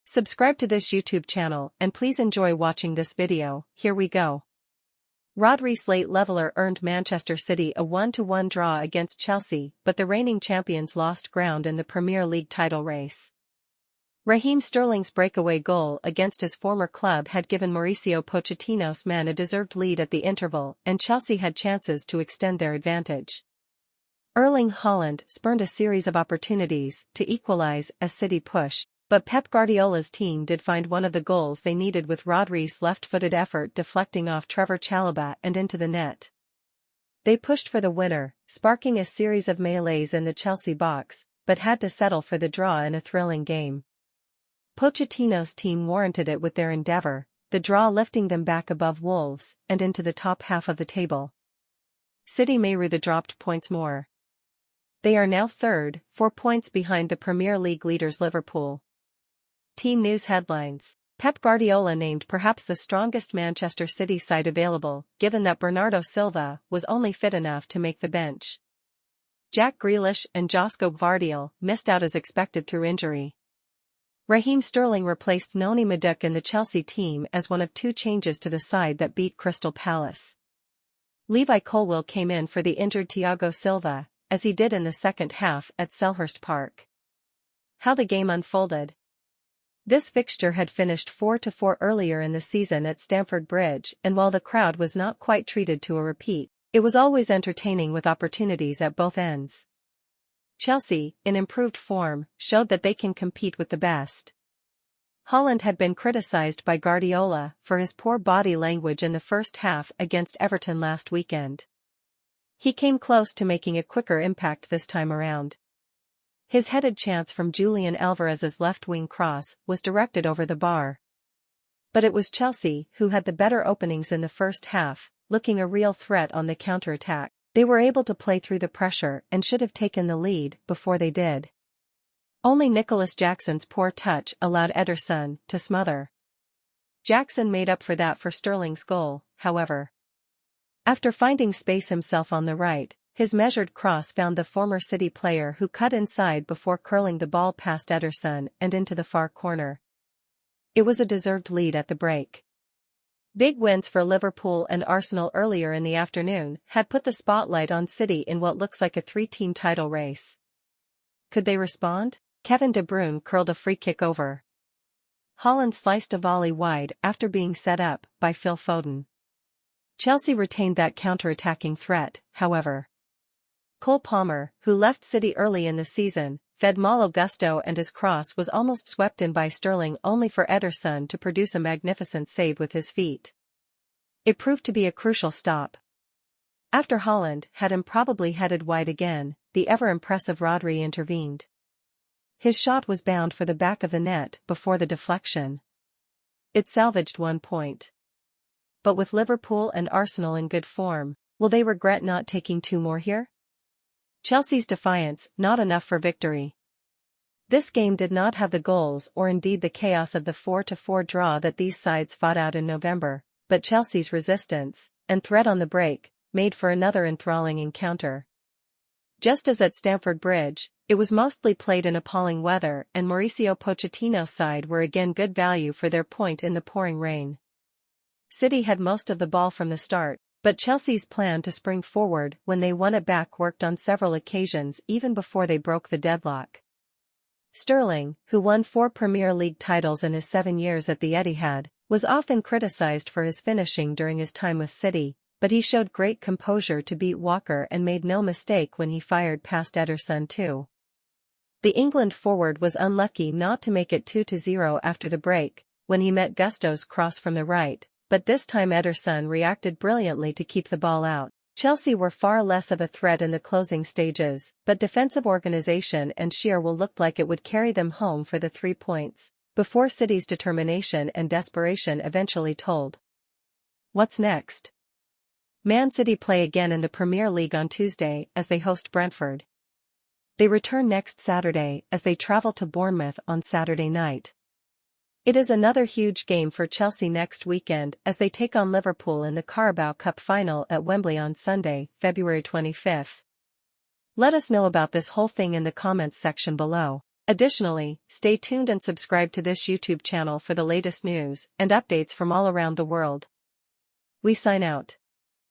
Subscribe to this YouTube channel and please enjoy watching this video. Here we go. Rodri's late leveler earned Manchester City a 1-1 draw against Chelsea, but the reigning champions lost ground in the Premier League title race. Raheem Sterling's breakaway goal against his former club had given Mauricio Pochettino's men a deserved lead at the interval, and Chelsea had chances to extend their advantage. Erling Haaland spurned a series of opportunities to equalize as City pushed, but Pep Guardiola's team did find one of the goals they needed with Rodri's left-footed effort deflecting off Trevor Chalobah and into the net. They pushed for the winner, sparking a series of melees in the Chelsea box, but had to settle for the draw in a thrilling game. Pochettino's team warranted it with their endeavour, the draw lifting them back above Wolves and into the top half of the table. City may rue the dropped points more. They are now third, 4 points behind the Premier League leaders Liverpool. Team news headlines. Pep Guardiola named perhaps the strongest Manchester City side available, given that Bernardo Silva was only fit enough to make the bench. Jack Grealish and Josko Gvardiol missed out as expected through injury. Raheem Sterling replaced Noni Madueke in the Chelsea team as one of 2 changes to the side that beat Crystal Palace. Levi Colwill came in for the injured Thiago Silva, as he did in the second half at Selhurst Park. How the game unfolded. This fixture had finished 4-4 earlier in the season at Stamford Bridge, and while the crowd was not quite treated to a repeat, it was always entertaining with opportunities at both ends. Chelsea, in improved form, showed that they can compete with the best. Haaland had been criticised by Guardiola for his poor body language in the first half against Everton last weekend. He came close to making a quicker impact this time around. His headed chance from Julian Alvarez's left-wing cross was directed over the bar. But it was Chelsea who had the better openings in the first half, looking a real threat on the counter-attack. They were able to play through the pressure and should have taken the lead before they did. Only Nicolas Jackson's poor touch allowed Ederson to smother. Jackson made up for that for Sterling's goal, however. After finding space himself on the right, his measured cross found the former City player who cut inside before curling the ball past Ederson and into the far corner. It was a deserved lead at the break. Big wins for Liverpool and Arsenal earlier in the afternoon had put the spotlight on City in what looks like a 3-team title race. Could they respond? Kevin De Bruyne curled a free kick over. Haaland sliced a volley wide after being set up by Phil Foden. Chelsea retained that counter-attacking threat, however. Cole Palmer, who left City early in the season, fed Malo Gusto and his cross was almost swept in by Sterling only for Ederson to produce a magnificent save with his feet. It proved to be a crucial stop. After Haaland had improbably headed wide again, the ever-impressive Rodri intervened. His shot was bound for the back of the net before the deflection. It salvaged 1 point. But with Liverpool and Arsenal in good form, will they regret not taking 2 more here? Chelsea's defiance, not enough for victory. This game did not have the goals or indeed the chaos of the 4-4 draw that these sides fought out in November, but Chelsea's resistance, and threat on the break, made for another enthralling encounter. Just as at Stamford Bridge, it was mostly played in appalling weather and Mauricio Pochettino's side were again good value for their point in the pouring rain. City had most of the ball from the start, but Chelsea's plan to spring forward when they won it back worked on several occasions even before they broke the deadlock. Sterling, who won 4 Premier League titles in his 7 years at the Etihad, was often criticised for his finishing during his time with City, but he showed great composure to beat Walker and made no mistake when he fired past Ederson too. The England forward was unlucky not to make it 2-0 after the break, when he met Gusto's cross from the right, but this time Ederson reacted brilliantly to keep the ball out. Chelsea were far less of a threat in the closing stages, but defensive organisation and sheer will looked like it would carry them home for the 3 points, before City's determination and desperation eventually told. What's next? Man City play again in the Premier League on Tuesday as they host Brentford. They return next Saturday as they travel to Bournemouth on Saturday night. It is another huge game for Chelsea next weekend as they take on Liverpool in the Carabao Cup final at Wembley on Sunday, February 25. Let us know about this whole thing in the comments section below. Additionally, stay tuned and subscribe to this YouTube channel for the latest news and updates from all around the world. We sign out.